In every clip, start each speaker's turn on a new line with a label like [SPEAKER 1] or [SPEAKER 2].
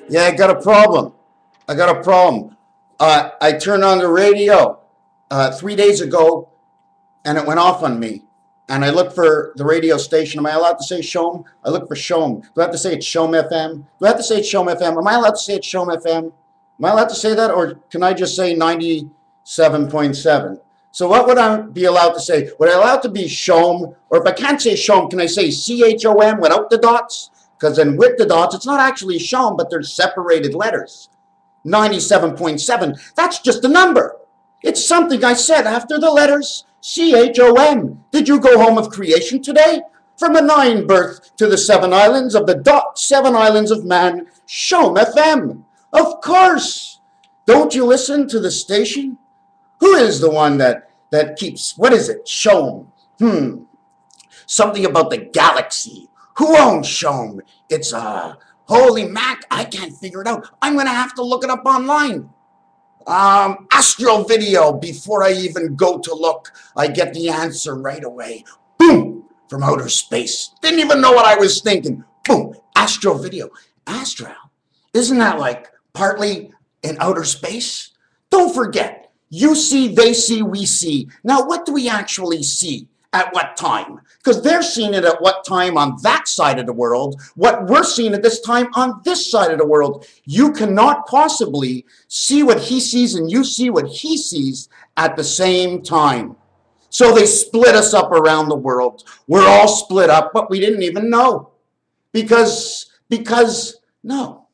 [SPEAKER 1] Yeah, I got a problem. I got a problem. I turned on the radio 3 days ago, and it went off on me. And I looked for the radio station. Am I allowed to say Shom? I look for Shom. Do I have to say it's Shom FM? Do I have to say it's Shom FM? Am I allowed to say it's Shom FM? Am I allowed to say that, or can I just say 97.7? So what would I be allowed to say? Would I allow to be Shom? Or if I can't say Shom, can I say CHOM without the dots? Because then with the dots, it's not actually Shom, but they're separated letters. 97.7, that's just a number. It's something I said after the letters CHOM. Did you go home of creation today? From the 9 birth to the 7 islands of the dot 7 islands of man, Shom FM. Of course. Don't you listen to the station? Who is the one that keeps, what is it, Shom? Something about the galaxy. Who owns Shom? It's holy mac, I can't figure it out. I'm going to have to look it up online. Astro video. Before I even go to look, I get the answer right away. Boom! From outer space. Didn't even know what I was thinking. Boom! Astro video. Astral? Isn't that like partly in outer space? Don't forget, you see, they see, we see. Now, what do we actually see? At what time? Because they're seeing it at what time on that side of the world, what we're seeing at this time on this side of the world. You cannot possibly see what he sees and you see what he sees at the same time. So they split us up around the world. We're all split up, but we didn't even know. Because, no.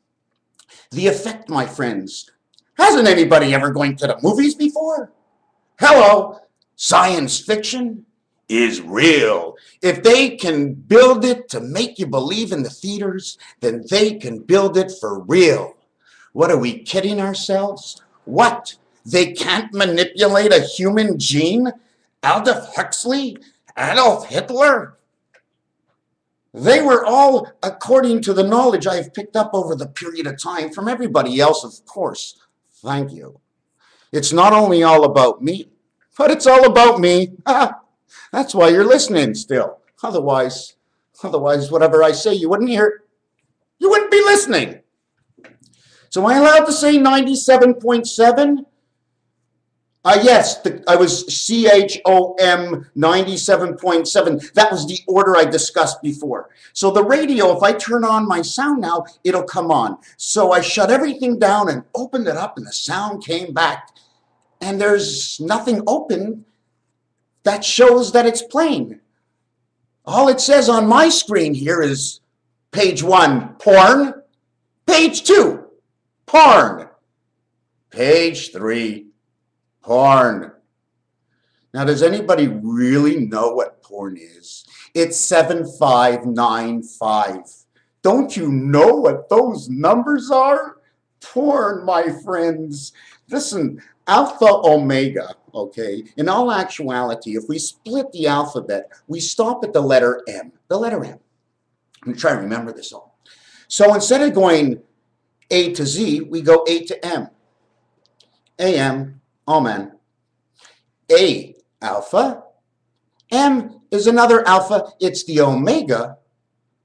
[SPEAKER 1] The effect, my friends. Hasn't anybody ever gone to the movies before? Hello, science fiction is real. If they can build it to make you believe in the theaters, then they can build it for real. What, are we kidding ourselves? What? They can't manipulate a human gene? Aldous Huxley? Adolf Hitler? They were all, according to the knowledge I've picked up over the period of time from everybody else, of course. Thank you. It's not only all about me, but it's all about me. That's why you're listening still. Otherwise, whatever I say, you wouldn't hear. You wouldn't be listening. So am I allowed to say 97.7? Yes, I was CHOM 97.7. That was the order I discussed before. So the radio, if I turn on my sound now, it'll come on. So I shut everything down and opened it up, and the sound came back. And there's nothing open that shows that it's playing. All it says on my screen here is page 1, porn. Page 2, porn. Page 3, porn. Now, does anybody really know what porn is? It's 7595. Don't you know what those numbers are? Porn, my friends. Listen, Alpha, Omega, okay? In all actuality, if we split the alphabet, we stop at the letter M. The letter M. I'm going to try to remember this all. So instead of going A to Z, we go A to M. AM, Amen. A, alpha. M is another alpha. It's the omega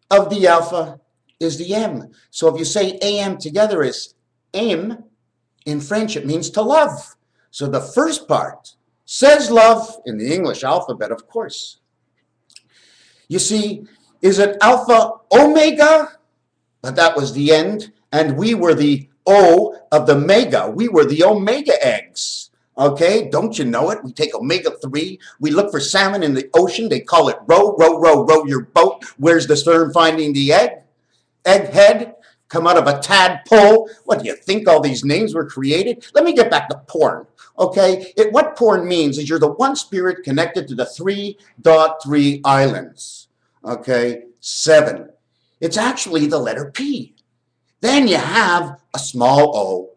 [SPEAKER 1] of the alpha is the M. So if you say AM together is aim, in French, it means to love. So the first part says love in the English alphabet, of course. You see, is it alpha omega? But that was the end, and we were the O of the mega. We were the omega eggs. Okay, don't you know it? We take omega-3. We look for salmon in the ocean. They call it row, row, row, row your boat. Where's the sperm finding the egg? Egghead. Come out of a tadpole. What do you think all these names were created? Let me get back to porn, okay? What porn means is you're the one spirit connected to the 3.3 islands, okay? 7. It's actually the letter P. Then you have a small o.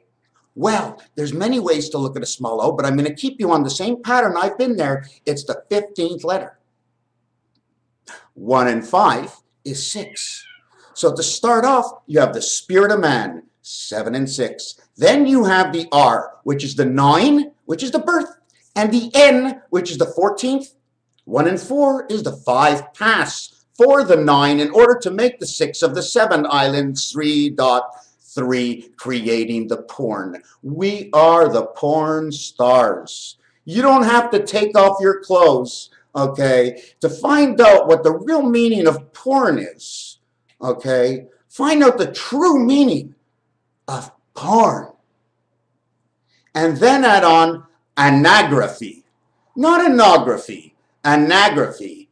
[SPEAKER 1] Well, there's many ways to look at a small o, but I'm going to keep you on the same pattern. I've been there. It's the 15th letter. 1 and 5 is 6. So to start off, you have the spirit of man, 7 and 6. Then you have the R, which is the 9, which is the birth, and the N, which is the 14th. 1 and 4 is the 5 pass for the 9 in order to make the 6 of the 7 islands, 3.3 3, creating the porn. We are the porn stars. You don't have to take off your clothes, okay, to find out what the real meaning of porn is, okay? Find out the true meaning of porn. And then add on anography. Not anography, anography.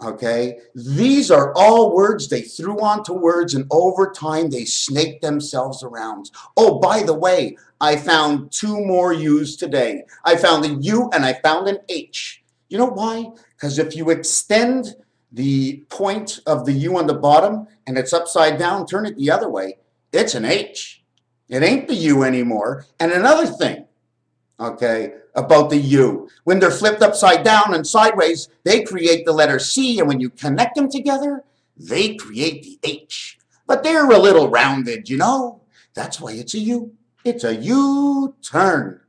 [SPEAKER 1] Okay, these are all words they threw onto words, and over time they snaked themselves around. Oh, by the way, I found 2 more U's today. I found a U and I found an H. You know why? Because if you extend the point of the U on the bottom and it's upside down, turn it the other way, it's an H. It ain't the U anymore. And another thing, okay, about the U. When they're flipped upside down and sideways, they create the letter C, and when you connect them together, they create the H. But they're a little rounded, you know? That's why it's a U. It's a U-turn.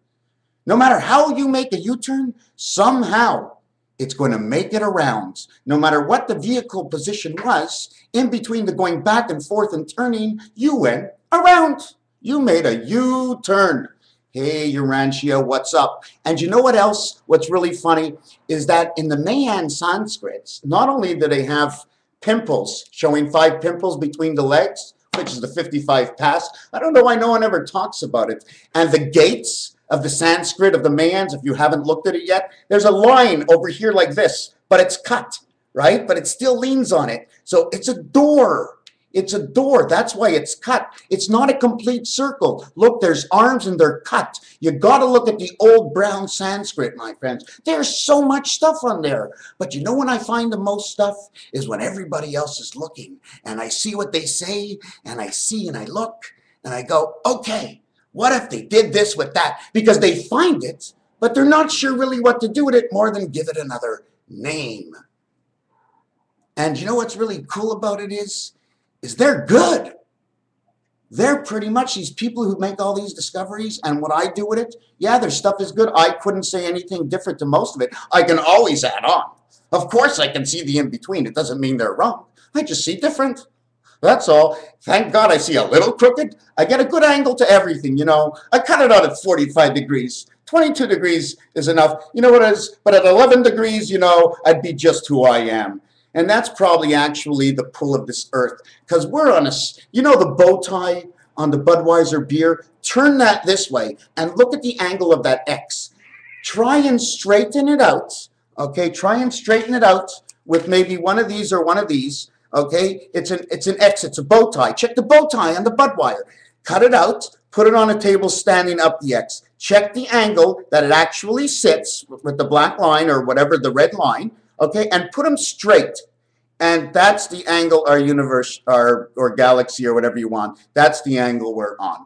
[SPEAKER 1] No matter how you make a U-turn, somehow it's going to make it around. No matter what the vehicle position was, in between the going back and forth and turning, you went around. You made a U-turn. Hey, Urantia, what's up? And you know what else? What's really funny is that in the Mayan Sanskrits, not only do they have pimples, showing 5 pimples between the legs, which is the 55 pass. I don't know why no one ever talks about it. And the gates of the Sanskrit of the Mayans, if you haven't looked at it yet, there's a line over here like this, but it's cut, right? But it still leans on it. So it's a door. It's a door. That's why it's cut. It's not a complete circle. Look, there's arms and they're cut. You got to look at the old brown Sanskrit, my friends. There's so much stuff on there. But you know when I find the most stuff is when everybody else is looking. And I see what they say, and I see and I look, and I go, okay, what if they did this with that? Because they find it, but they're not sure really what to do with it more than give it another name. And you know what's really cool about it is they're good. They're pretty much these people who make all these discoveries, and what I do with it, yeah, their stuff is good. I couldn't say anything different to most of it. I can always add on. Of course I can see the in-between. It doesn't mean they're wrong. I just see different. That's all. Thank God I see a little crooked. I get a good angle to everything, you know. I cut it out at 45 degrees. 22 degrees is enough. You know what it is? But at 11 degrees, you know, I'd be just who I am. And that's probably actually the pull of this earth. Because we're on a, you know the bow tie on the Budweiser beer? Turn that this way and look at the angle of that X. Try and straighten it out. Okay, try and straighten it out with maybe one of these or one of these. Okay, it's an X, it's a bow tie. Check the bow tie on the Budweiser. Cut it out, put it on a table standing up the X. Check the angle that it actually sits with the black line or whatever, the red line. Okay, and put them straight. And that's the angle our universe or galaxy or whatever you want. That's the angle we're on.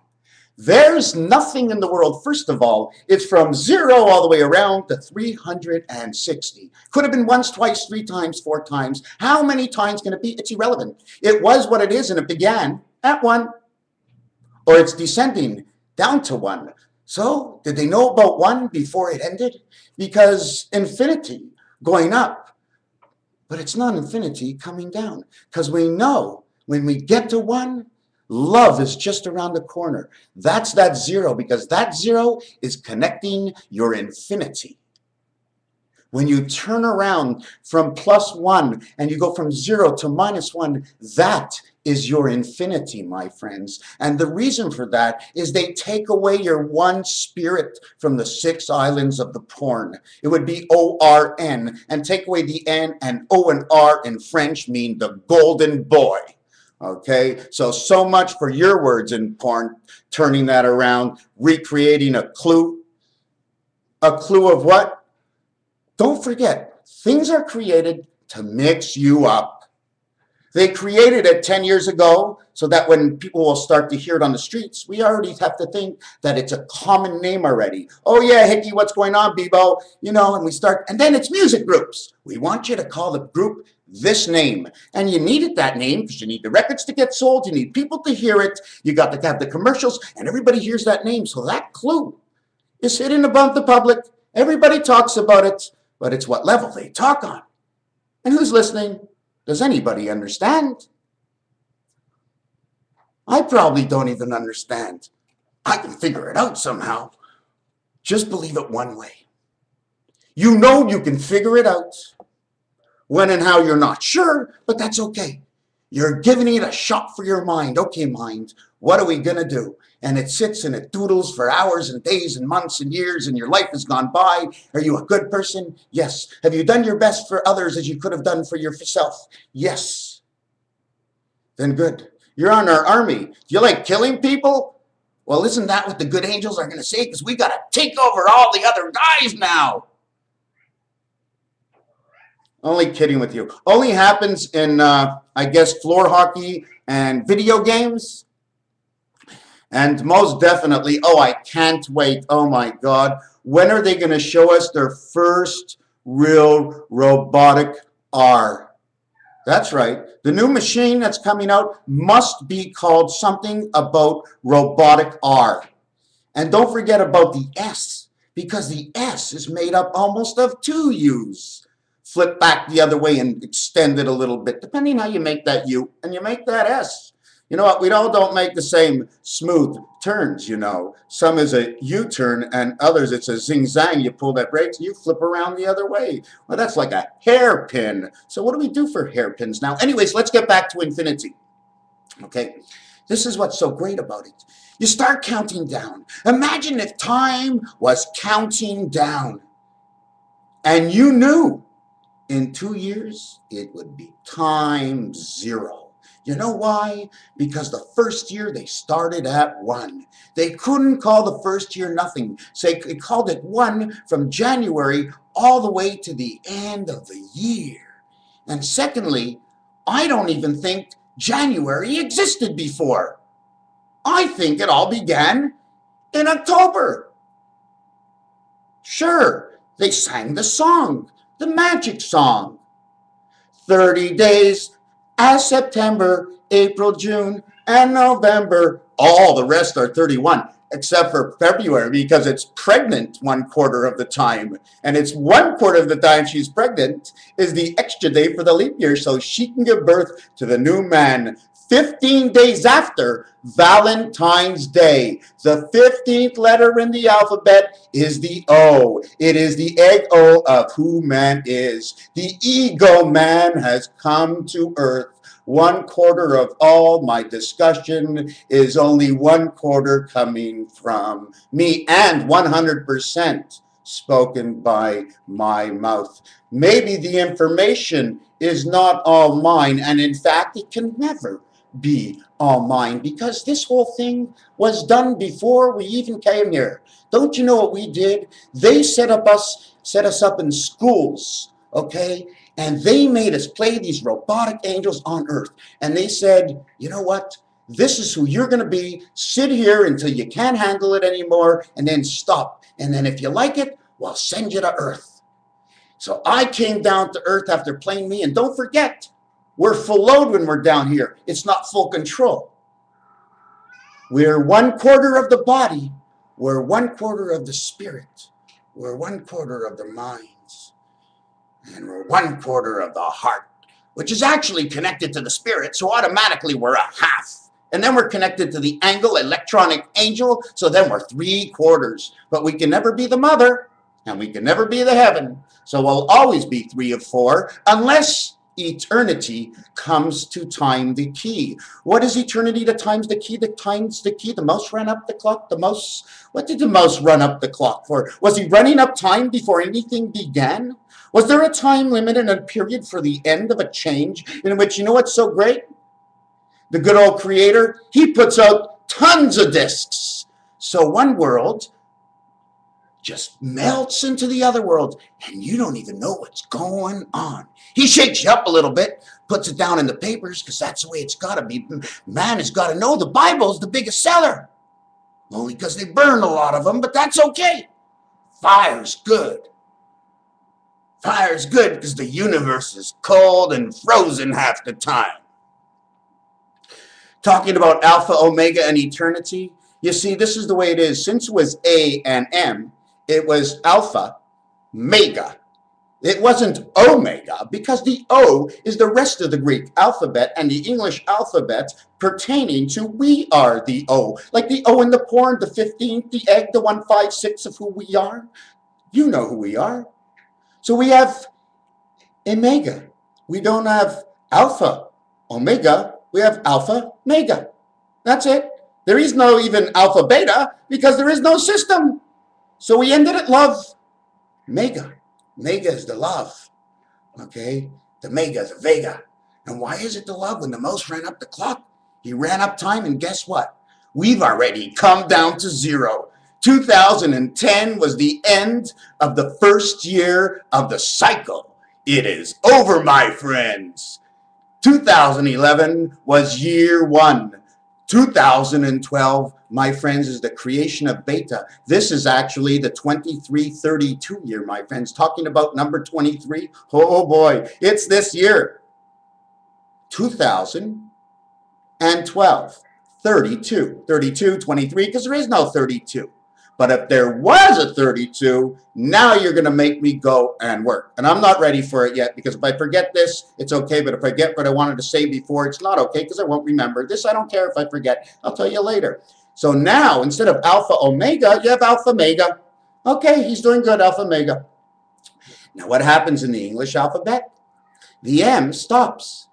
[SPEAKER 1] There's nothing in the world, first of all, it's from 0 all the way around to 360. Could have been once, twice, 3 times, 4 times. How many times can it be? It's irrelevant. It was what it is, and it began at 1. Or it's descending down to 1. So, did they know about 1 before it ended? Because infinity going up, but it's not infinity coming down. Because we know when we get to 1, love is just around the corner. That's that 0, because that 0 is connecting your infinity. When you turn around from +1 and you go from 0 to -1, that is your infinity, my friends. And the reason for that is they take away your one spirit from the 6 islands of the porn. It would be O-R-N, and take away the N, and O and R in French mean the golden boy. Okay, so much for your words in porn, turning that around, recreating a clue. A clue of what? Don't forget, things are created to mix you up. They created it 10 years ago so that when people will start to hear it on the streets, we already have to think that it's a common name already. Oh yeah, Hickey, what's going on, Bebo? You know, and we start, and then it's music groups. We want you to call the group this name. And you needed that name because you need the records to get sold, you need people to hear it, you got to have the commercials, and everybody hears that name. So that clue is hidden above the public. Everybody talks about it, but it's what level they talk on. And who's listening? Does anybody understand? I probably don't even understand. I can figure it out somehow. Just believe it one way. You know you can figure it out. When and how you're not sure, but that's okay. You're giving it a shot for your mind. Okay, mind, what are we going to do? And it sits and it doodles for hours and days and months and years, and your life has gone by. Are you a good person? Yes. Have you done your best for others as you could have done for yourself? Yes. Then good. You're on our army. Do you like killing people? Well, isn't that what the good angels are going to say? Because we got to take over all the other guys now. Only kidding with you. Only happens in, I guess, floor hockey and video games. And most definitely, oh, I can't wait. Oh, my God. When are they going to show us their first real robotic R? That's right. The new machine that's coming out must be called something about robotic R. And don't forget about the S, because the S is made up almost of two U's. Flip back the other way and extend it a little bit, depending how you make that U and you make that S. You know what? We all don't make the same smooth turns, you know. Some is a U-turn and others it's a zing-zang. You pull that brake, you flip around the other way. Well, that's like a hairpin. So what do we do for hairpins now? Anyways, let's get back to infinity. Okay, this is what's so great about it. You start counting down. Imagine if time was counting down and you knew in 2 years it would be time 0. You know why? Because the first year they started at 1. They couldn't call the first year nothing. So they called it 1 from January all the way to the end of the year. And secondly, I don't even think January existed before. I think it all began in October. Sure, they sang the song, the magic song. 30 days as September, April, June, and November. All the rest are 31, except for February, because it's pregnant 1/4 of the time. And it's 1/4 of the time she's pregnant is the extra day for the leap year, so she can give birth to the new man 15 days after Valentine's Day. The 15th letter in the alphabet is the O. It is the egg O of who man is. The ego man has come to earth. 1/4 of all my discussion is only 1/4 coming from me, and 100% spoken by my mouth. Maybe the information is not all mine, and in fact it can never be all mine, because this whole thing was done before we even came here. Don't you know what we did? They set us up in schools, okay? And they made us play these robotic angels on earth. And they said, you know what? This is who you're going to be. Sit here until you can't handle it anymore, and then stop. And then if you like it, we'll send you to earth. So I came down to earth after playing me, and don't forget, we're full load when we're down here. It's not full control. We're 1/4 of the body. We're 1/4 of the spirit. We're 1/4 of the minds. And we're 1/4 of the heart, which is actually connected to the spirit. So automatically we're a half. And then we're connected to the angle electronic angel. So then we're 3/4. But we can never be the mother. And we can never be the heaven. So we'll always be 3 of 4 unless eternity comes to time the key. What is eternity to times the key? The times the key. The mouse ran up the clock. The mouse. What did the mouse run up the clock for? Was he running up time before anything began? Was there a time limit and a period for the end of a change in which, you know what's so great? The good old creator, he puts out tons of discs. So one world just melts into the other world, and you don't even know what's going on. He shakes you up a little bit, puts it down in the papers, because that's the way it's got to be. Man has got to know the Bible's the biggest seller. Only because they burned a lot of them, but that's okay. Fire's good. Fire's good because the universe is cold and frozen half the time. Talking about Alpha, Omega, and eternity, you see, this is the way it is. Since it was A and M, it was Alpha, Mega, It wasn't omega, because the O is the rest of the Greek alphabet and the English alphabet pertaining to we are the O. Like the O in the porn, the 15th, the egg, the 156 of who we are. You know who we are. So we have omega. We don't have alpha omega. We have alpha mega. That's it. There is no even alpha beta because there is no system. So we ended at love. Mega. Mega is the love. Okay? The mega is the vega. And why is it the love? When the mouse ran up the clock, he ran up time, and guess what? We've already come down to zero. 2010 was the end of the first year of the cycle. It is over, my friends. 2011 was year one. 2012, my friends, is the creation of beta. This is actually the 2332 year, my friends. Talking about number 23. Oh boy, it's this year. 2012. 32. 32, 23, because there is no 32. But if there was a 32, now you're going to make me go and work. And I'm not ready for it yet, because if I forget this, it's okay. But if I get what I wanted to say before, it's not okay, because I won't remember. This I don't care if I forget. I'll tell you later. So now, instead of alpha omega, you have alpha mega. Okay, he's doing good, alpha mega. Now what happens in the English alphabet? The M stops.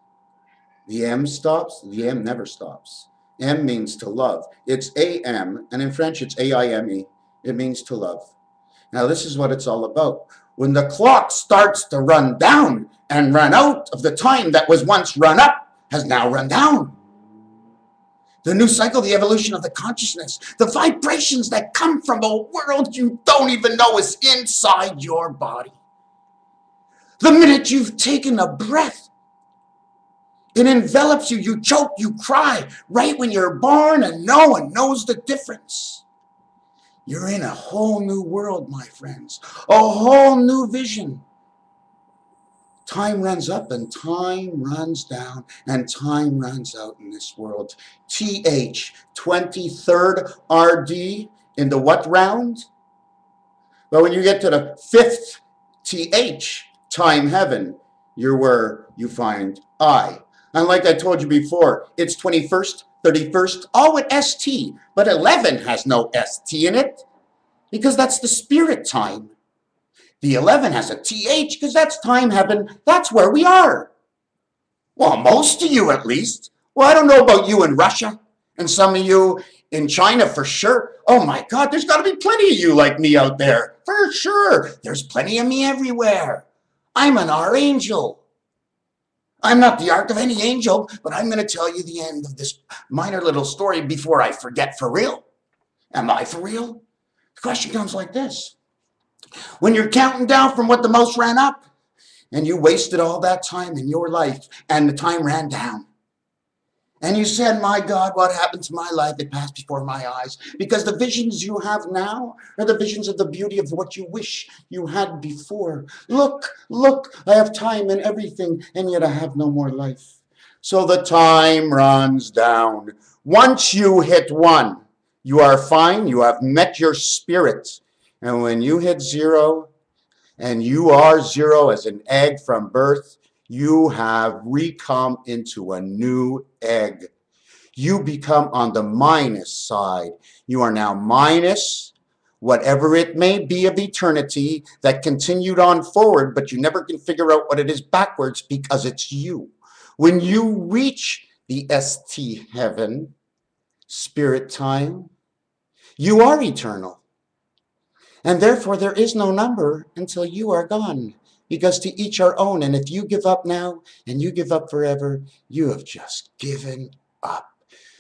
[SPEAKER 1] The M stops. The M never stops. M means to love. It's A-M, and in French it's A-I-M-E. It means to love. Now this is what it's all about. When the clock starts to run down and run out of the time that was once run up, has now run down. The new cycle, the evolution of the consciousness, the vibrations that come from a world you don't even know is inside your body. The minute you've taken a breath, it envelops you, you choke, you cry, right when you're born, and no one knows the difference. You're in a whole new world, my friends, a whole new vision. Time runs up and time runs down and time runs out in this world. TH, 23rd RD in the what round? Well, when you get to the 5th TH, time heaven, you're where you find I. And like I told you before, it's 21st, 31st, all with ST, but 11 has no ST in it because that's the spirit time. The 11 has a TH because that's time heaven. That's where we are. Well, most of you at least. Well, I don't know about you in Russia and some of you in China for sure. Oh my God, there's got to be plenty of you like me out there. For sure. There's plenty of me everywhere. I'm an archangel. I'm not the arc of any angel, but I'm going to tell you the end of this minor little story before I forget for real. Am I for real? The question comes like this. When you're counting down from what the most ran up, and you wasted all that time in your life, and the time ran down, and you said, my God, what happened to my life? It passed before my eyes. Because the visions you have now are the visions of the beauty of what you wish you had before. Look, look, I have time and everything, and yet I have no more life. So the time runs down. Once you hit 1, you are fine. You have met your spirit. And when you hit 0, and you are 0 as an egg from birth, you have recome into a new egg. You become on the minus side. You are now minus whatever it may be of eternity that continued on forward, but you never can figure out what it is backwards because it's you. When you reach the ST heaven, spirit time, you are eternal. And therefore there is no number until you are gone. Because to each our own, and if you give up now and you give up forever, you have just given up.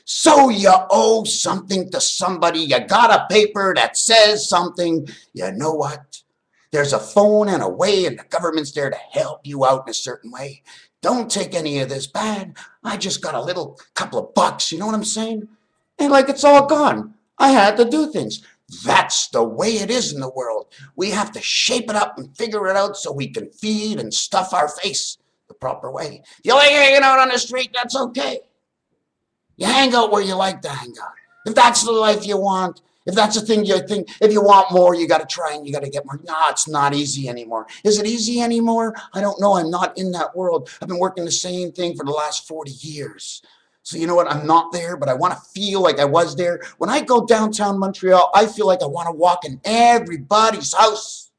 [SPEAKER 1] So you owe something to somebody. You got a paper that says something. You know what? There's a phone and a way, and the government's there to help you out in a certain way. Don't take any of this bad. I just got a little couple of bucks, you know what I'm saying? And like it's all gone. I had to do things. That's the way it is in the world. We have to shape it up and figure it out so we can feed and stuff our face the proper way. You like hanging out on the street, that's okay. You hang out where you like to hang out. If that's the life you want, If that's the thing you think, if you want more, you got to try and you got to get more. No, it's not easy anymore. Is it easy anymore? I don't know. I'm not in that world. I've been working the same thing for the last 40 years. So you know what? I'm not there, but I want to feel like I was there. When I go downtown Montreal, I feel like I want to walk in everybody's house.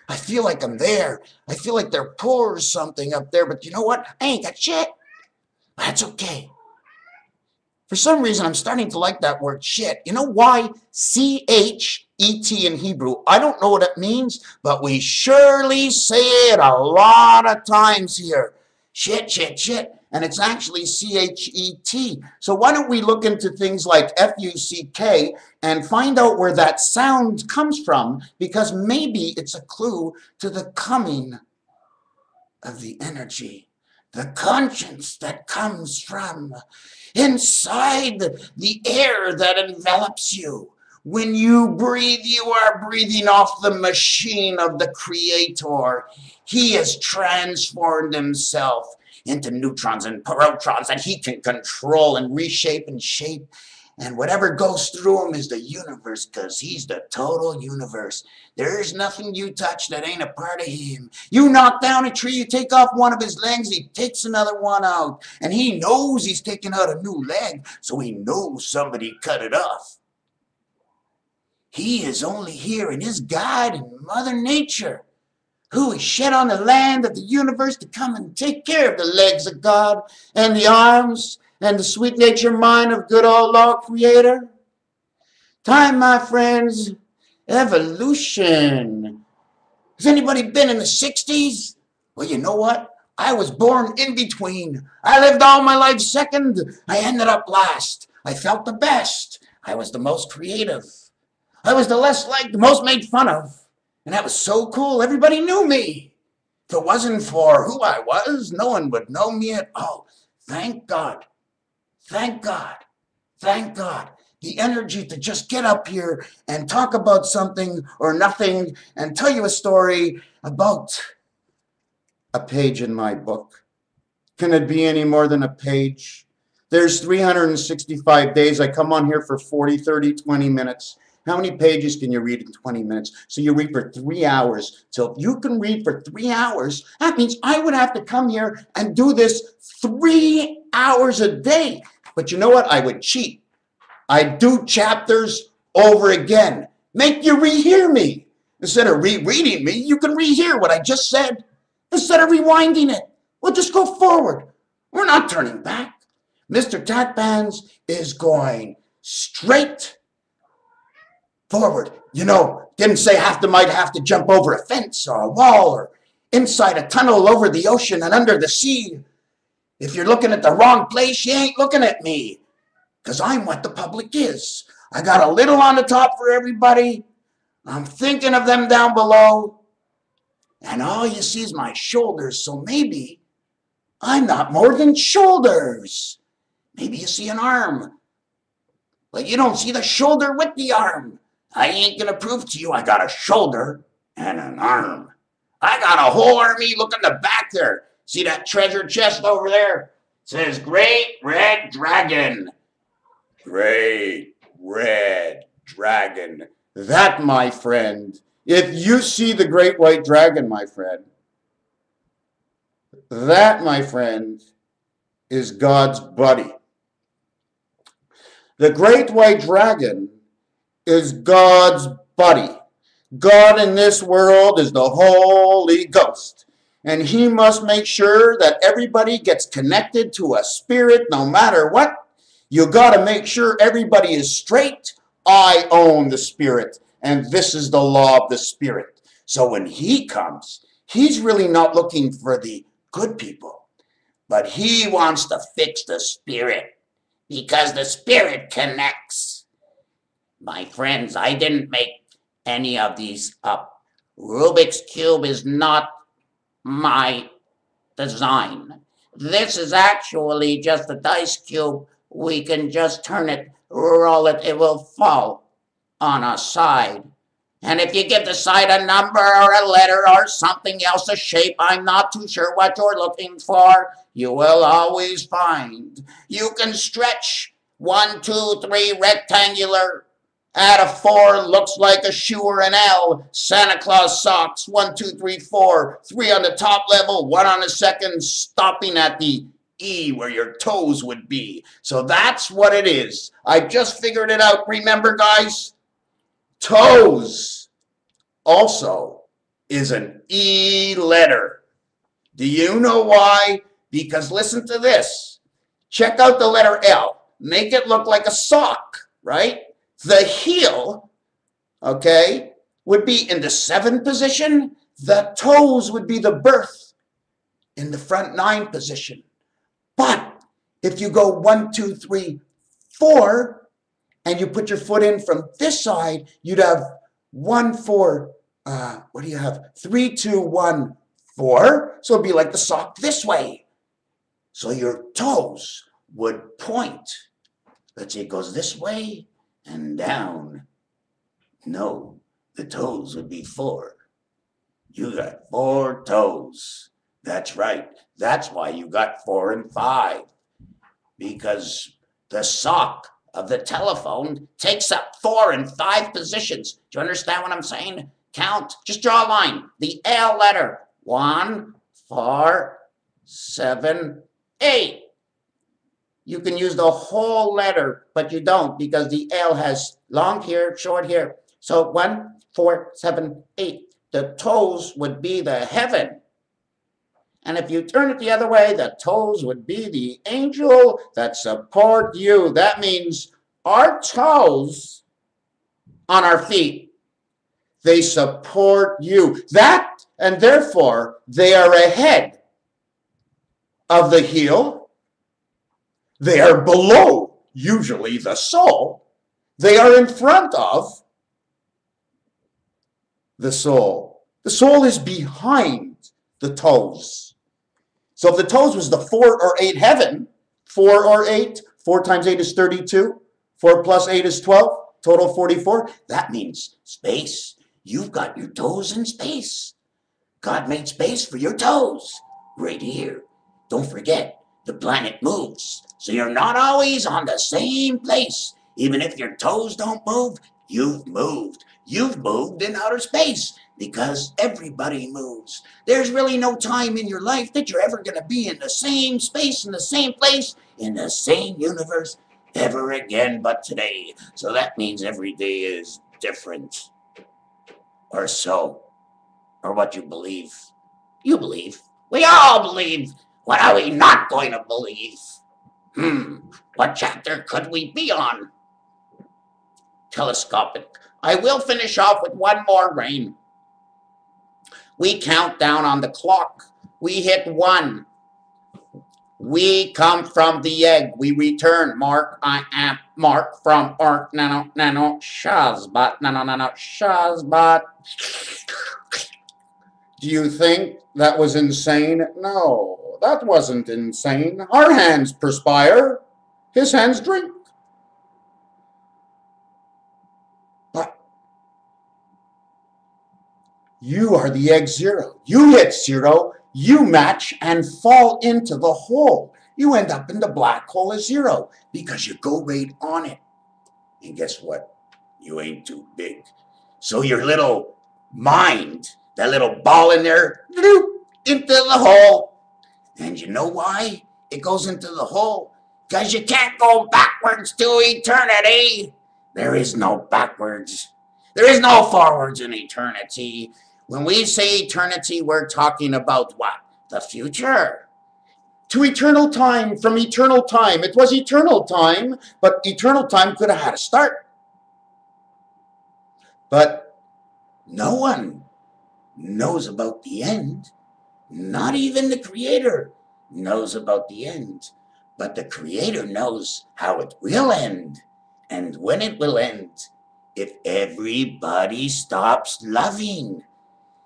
[SPEAKER 1] I feel like I'm there. I feel like they're poor or something up there, but you know what? I ain't got shit. That's okay. For some reason, I'm starting to like that word shit. You know why? C-H-E-T in Hebrew. I don't know what it means, but we surely say it a lot of times here. Shit, shit, shit. And it's actually C-H-E-T. So why don't we look into things like F-U-C-K and find out where that sound comes from, because maybe it's a clue to the coming of the energy, the conscience that comes from inside the air that envelops you. When you breathe, you are breathing off the machine of the Creator. He has transformed himself into neutrons and protons that he can control and reshape and shape. And whatever goes through him is the universe, because he's the total universe. There's nothing you touch that ain't a part of him. You knock down a tree, you take off one of his legs, he takes another one out. And he knows he's taking out a new leg, so he knows somebody cut it off. He is only here in his God and Mother Nature, who is shed on the land of the universe to come and take care of the legs of God and the arms and the sweet nature mind of good old Lord Creator. Time, my friends, evolution. Has anybody been in the 60s? Well, you know what? I was born in between. I lived all my life second. I ended up last. I felt the best. I was the most creative. I was the less liked, the most made fun of. And that was so cool. Everybody knew me. If it wasn't for who I was, no one would know me at all. Thank God. Thank God. Thank God. The energy to just get up here and talk about something or nothing and tell you a story about a page in my book. Can it be any more than a page? There's 365 days. I come on here for 40, 30, 20 minutes. How many pages can you read in 20 minutes? So you read for 3 hours. So if you can read for 3 hours, that means I would have to come here and do this 3 hours a day. But you know what? I would cheat. I'd do chapters over again. Make you rehear me. Instead of rereading me, you can rehear what I just said. Instead of rewinding it, we'll just go forward. We're not turning back. MrTacpans is going straight forward. You know, didn't say might have to jump over a fence or a wall or inside a tunnel over the ocean and under the sea. If you're looking at the wrong place, you ain't looking at me, because I'm what the public is. I got a little on the top for everybody. I'm thinking of them down below. And all you see is my shoulders, so maybe I'm not more than shoulders. Maybe you see an arm, but you don't see the shoulder with the arm. I ain't gonna prove to you I got a shoulder and an arm. I got a whole army. Look in the back there. See that treasure chest over there? It says Great Red Dragon. Great Red Dragon. That, my friend, if you see the Great White Dragon, my friend, that, my friend, is God's buddy. The Great White Dragon is God's buddy. God in this world is the Holy Ghost. And he must make sure that everybody gets connected to a spirit no matter what. You got to make sure everybody is straight. I own the spirit, and this is the law of the spirit. So when he comes, he's really not looking for the good people, but he wants to fix the spirit, because the spirit connects. My friends, I didn't make any of these up. Rubik's Cube is not my design. This is actually just a dice cube. We can just turn it, roll it, it will fall on a side. And if you give the side a number or a letter or something else, a shape, I'm not too sure what you're looking for, you will always find. You can stretch 1, 2, 3 rectangular Add a 4, looks like a shoe or an L. Santa Claus socks, 1, 2, 3, 4. 3 on the top level, 1 on the second, stopping at the E where your toes would be. So that's what it is. I just figured it out. Remember, guys? Toes also is an E letter. Do you know why? Because listen to this. Check out the letter L. Make it look like a sock, right? The heel, okay, would be in the 7 position. The toes would be the birth in the front 9 position. But if you go 1, 2, 3, 4, and you put your foot in from this side, you'd have 1, 4, what do you have? 3, 2, 1, 4. So it'd be like the sock this way. So your toes would point. Let's say it goes this way and down. No, the toes would be 4. You got 4 toes. That's right. That's why you got 4 and 5. Because the sock of the telephone takes up 4 and 5 positions. Do you understand what I'm saying? Count. Just draw a line. The L letter. 1, 4, 7, 8. You can use the whole letter, but you don't because the L has long here, short here. So 1, 4, 7, 8. The toes would be the heaven. And if you turn it the other way, the toes would be the angel that support you. That means our toes on our feet, they support you. That, and therefore, they are ahead of the heel. They are below, usually, the sole. They are in front of the sole. The sole is behind the toes. So if the toes was the 4 or 8 heaven, 4 or 8, 4 times 8 is 32, 4 plus 8 is 12, total 44. That means space. You've got your toes in space. God made space for your toes right here. Don't forget, the planet moves. So you're not always on the same place. Even if your toes don't move, you've moved. You've moved in outer space because everybody moves. There's really no time in your life that you're ever going to be in the same space, in the same place, in the same universe ever again but today. So that means every day is different. Or so. Or what you believe. You believe. We all believe. What are we not going to believe? What chapter could we be on? Telescopic. I will finish off with one more, Rain. We count down on the clock. We hit 1. We come from the egg. We return. Mark, I am Mark from Ark Nano Shazbot. Nano Shazbot. Do you think that was insane? No, that wasn't insane. Our hands perspire. His hands drink. But you are the egg 0. You hit 0. You match and fall into the hole. You end up in the black hole of 0 because you go right on it. And guess what? You ain't too big. So your little mind, that little ball in there, into the hole. And you know why it goes into the hole? Because you can't go backwards to eternity. There is no backwards. There is no forwards in eternity. When we say eternity, we're talking about what? The future. To eternal time, from eternal time. It was eternal time, but eternal time could have had a start. But no one knows about the end. Not even the Creator knows about the end. But the Creator knows how it will end and when it will end if everybody stops loving.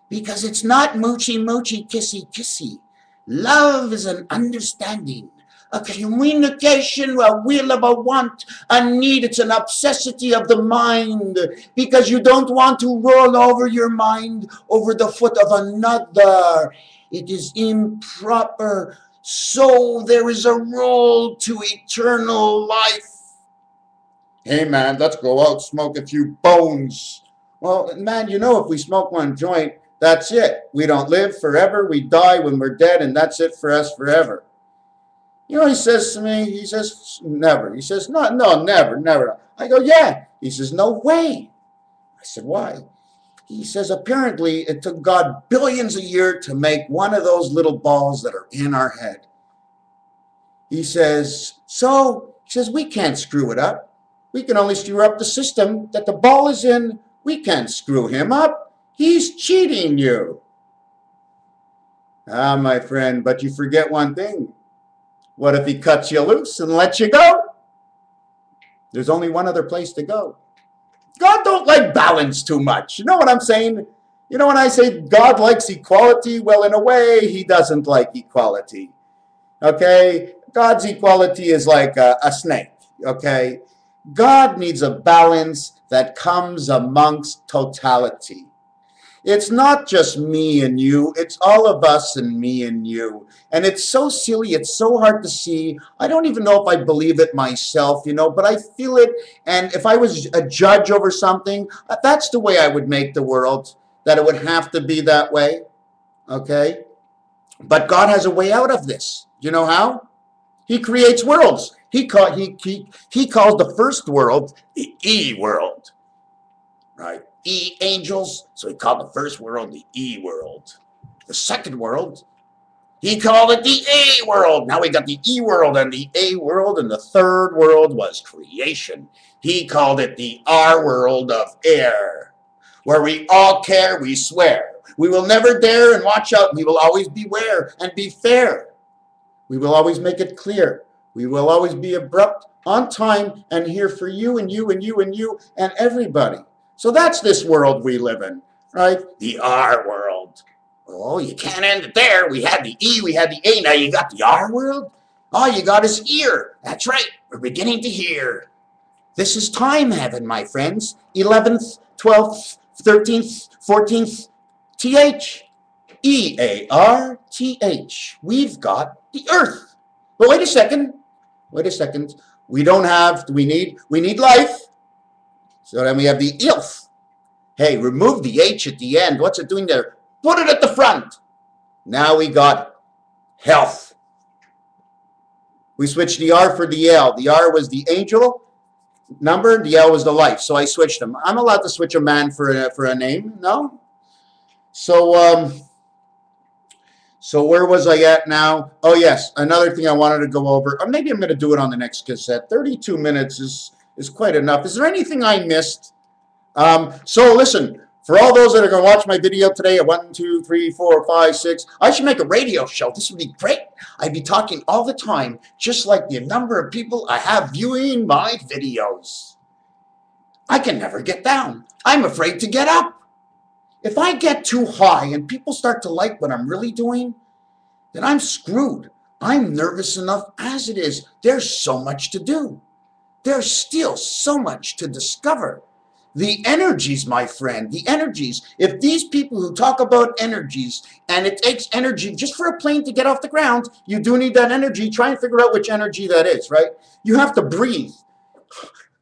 [SPEAKER 1] Because it's not moochy moochy kissy kissy. Love is an understanding, a communication, a will of a want, a need. It's an obsessity of the mind because you don't want to roll over your mind over the foot of another. It is improper. So there is a rule to eternal life. Hey, man, let's go out, smoke a few bones. Well, man, you know, if we smoke one joint, that's it. We don't live forever. We die when we're dead, and that's it for us forever. You know, he says to me, he says, never. He says, no, no, never, never. I go, yeah. He says, no way. I said, why? He says, apparently it took God billions a year to make one of those little balls that are in our head. He says, we can't screw it up. We can only screw up the system that the ball is in. We can't screw him up. He's cheating you. Ah, my friend, but you forget one thing. What if he cuts you loose and lets you go? There's only one other place to go. God don't like balance too much. You know what I'm saying? You know when I say God likes equality? Well, in a way, he doesn't like equality. Okay? God's equality is like a snake. Okay? God needs a balance that comes amongst totality. It's not just me and you. It's all of us and me and you. And it's so silly. It's so hard to see. I don't even know if I believe it myself, you know, but I feel it. And if I was a judge over something, that's the way I would make the world, that it would have to be that way. Okay? But God has a way out of this. You know how? He creates worlds. He calls the first world the E world. Right? E angels, so he called the first world the E world. The second world, he called it the A world. Now we got the E world and the A world, and the third world was creation. He called it the R world of air, where we all care, we swear. We will never dare and watch out. We will always beware and be fair. We will always make it clear. We will always be abrupt, on time, and here for you and you and you and you and everybody. So that's this world we live in, right? The R world. Oh, you can't end it there. We had the E, we had the A, now you got the R world? All you got is ear. That's right, we're beginning to hear. This is time heaven, my friends. 11th, 12th, 13th, 14th, TH. EARTH. We've got the earth. But wait a second. Wait a second. We need life. So then we have the ILF. Hey, remove the H at the end. What's it doing there? Put it at the front. Now we got health. We switched the R for the L. The R was the angel number. The L was the life. So I switched them. I'm allowed to switch a man for a name. No? So where was I at now? Oh, yes. Another thing I wanted to go over. Or maybe I'm going to do it on the next cassette. 32 minutes is quite enough. Is there anything I missed? So listen, for all those that are going to watch my video today at 1, 2, 3, 4, 5, 6, I should make a radio show. This would be great. I'd be talking all the time, just like the number of people I have viewing my videos. I can never get down. I'm afraid to get up. If I get too high and people start to like what I'm really doing, then I'm screwed. I'm nervous enough as it is. There's so much to do. There's still so much to discover. The energies, my friend, the energies. If these people who talk about energies, and it takes energy just for a plane to get off the ground, you do need that energy. Try and figure out which energy that is, right? You have to breathe.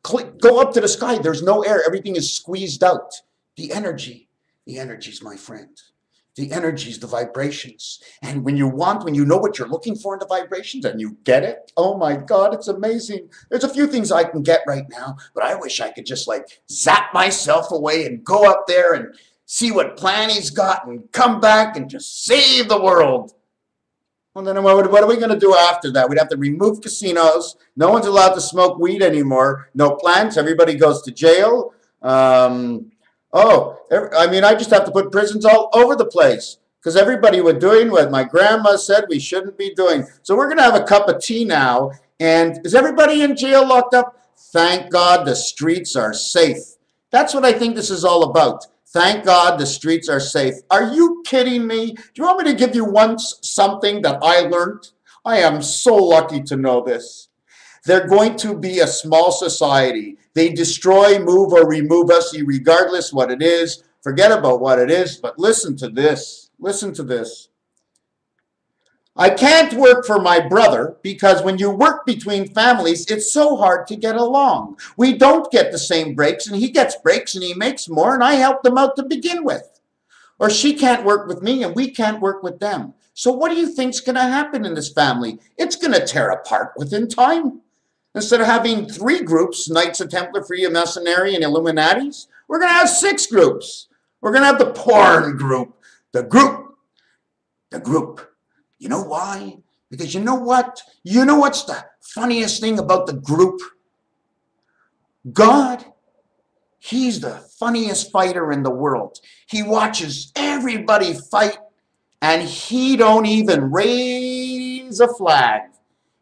[SPEAKER 1] Go up to the sky. There's no air. Everything is squeezed out. The energies, my friend. The energies, the vibrations. And when you know what you're looking for in the vibrations and you get it, oh my God, it's amazing. There's a few things I can get right now, but I wish I could just like zap myself away and go up there and see what plan he's got and come back and just save the world. Well, then what are we going to do after that? We'd have to remove casinos. No one's allowed to smoke weed anymore. No plants. Everybody goes to jail. I just have to put prisons all over the place because everybody was doing what my grandma said we shouldn't be doing. So we're going to have a cup of tea now. And is everybody in jail locked up? Thank God the streets are safe. That's what I think this is all about. Thank God the streets are safe. Are you kidding me? Do you want me to give you something that I learned? I am so lucky to know this. They're going to be a small society. They destroy, move, or remove us, regardless what it is. Forget about what it is, but listen to this. Listen to this. I can't work for my brother because when you work between families, it's so hard to get along. We don't get the same breaks, and he gets breaks and he makes more, and I help them out to begin with. Or she can't work with me and we can't work with them. So what do you think's going to happen in this family? It's going to tear apart within time. Instead of having 3 groups, Knights of Templar, Freemasonry, and Illuminatis, we're going to have 6 groups. We're going to have the porn group. The group. You know why? Because you know what? You know what's the funniest thing about the group? God, he's the funniest fighter in the world. He watches everybody fight, and he don't even raise a flag.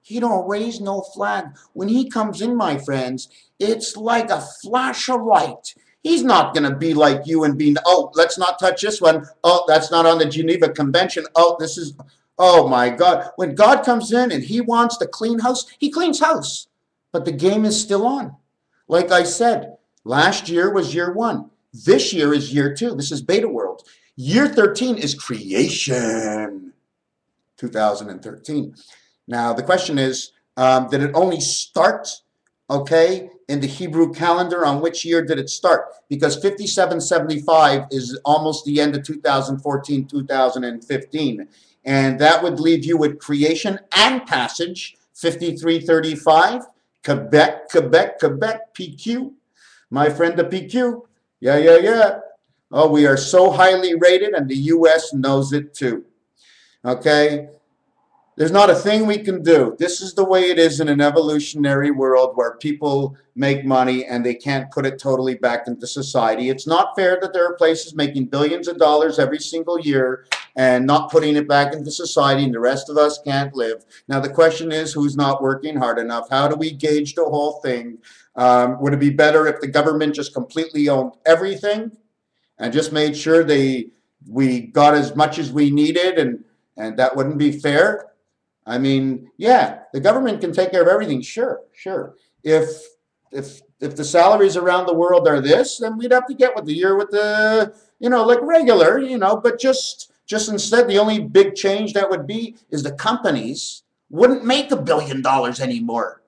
[SPEAKER 1] He don't raise no flag. When he comes in, my friends, it's like a flash of light. He's not going to be like you and be, oh, let's not touch this one. Oh, that's not on the Geneva Convention. Oh, this is, oh my God. When God comes in and he wants to clean house, he cleans house. But the game is still on. Like I said, last year was year 1. This year is year 2. This is beta world. Year 13 is creation. 2013. Now, the question is, did it only start, okay, in the Hebrew calendar? On which year did it start? Because 5775 is almost the end of 2014, 2015. And that would leave you with creation and passage, 5335, Quebec, PQ. My friend, the PQ. Yeah. Oh, we are so highly rated, and the U.S. knows it too. Okay? There's not a thing we can do. This is the way it is in an evolutionary world where people make money and they can't put it totally back into society. It's not fair that there are places making billions of dollars every single year and not putting it back into society, and the rest of us can't live. Now, the question is, who's not working hard enough? How do we gauge the whole thing? Would it be better if the government just completely owned everything and just made sure we got as much as we needed, and that wouldn't be fair? I mean, yeah, the government can take care of everything. Sure. If the salaries around the world are this, then we'd have to get with the year with the, like regular, but just instead, the only big change that would be is the companies wouldn't make $1 billion anymore.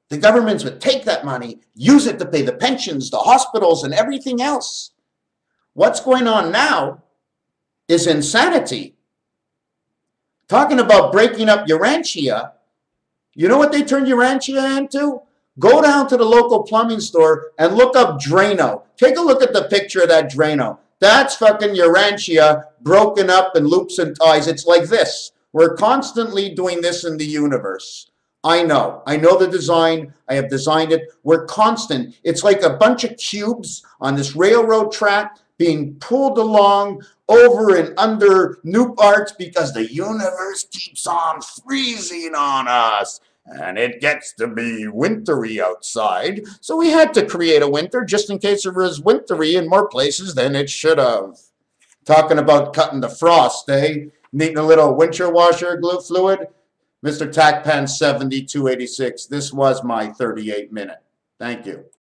[SPEAKER 1] The governments would take that money, use it to pay the pensions, the hospitals, and everything else. What's going on now is insanity. Talking about breaking up Urantia, you know what they turned Urantia into? Go down to the local plumbing store and look up Drano. Take a look at the picture of that Drano. That's fucking Urantia broken up in loops and ties. It's like this. We're constantly doing this in the universe. I know the design. I have designed it. We're constant. It's like a bunch of cubes on this railroad track being pulled along over and under new parts because the universe keeps on freezing on us. And it gets to be wintry outside. So we had to create a winter just in case it was wintry in more places than it should have. Talking about cutting the frost, eh? Needing a little winter washer glue fluid. MrTacpans 7286. This was my 38-minute. Thank you.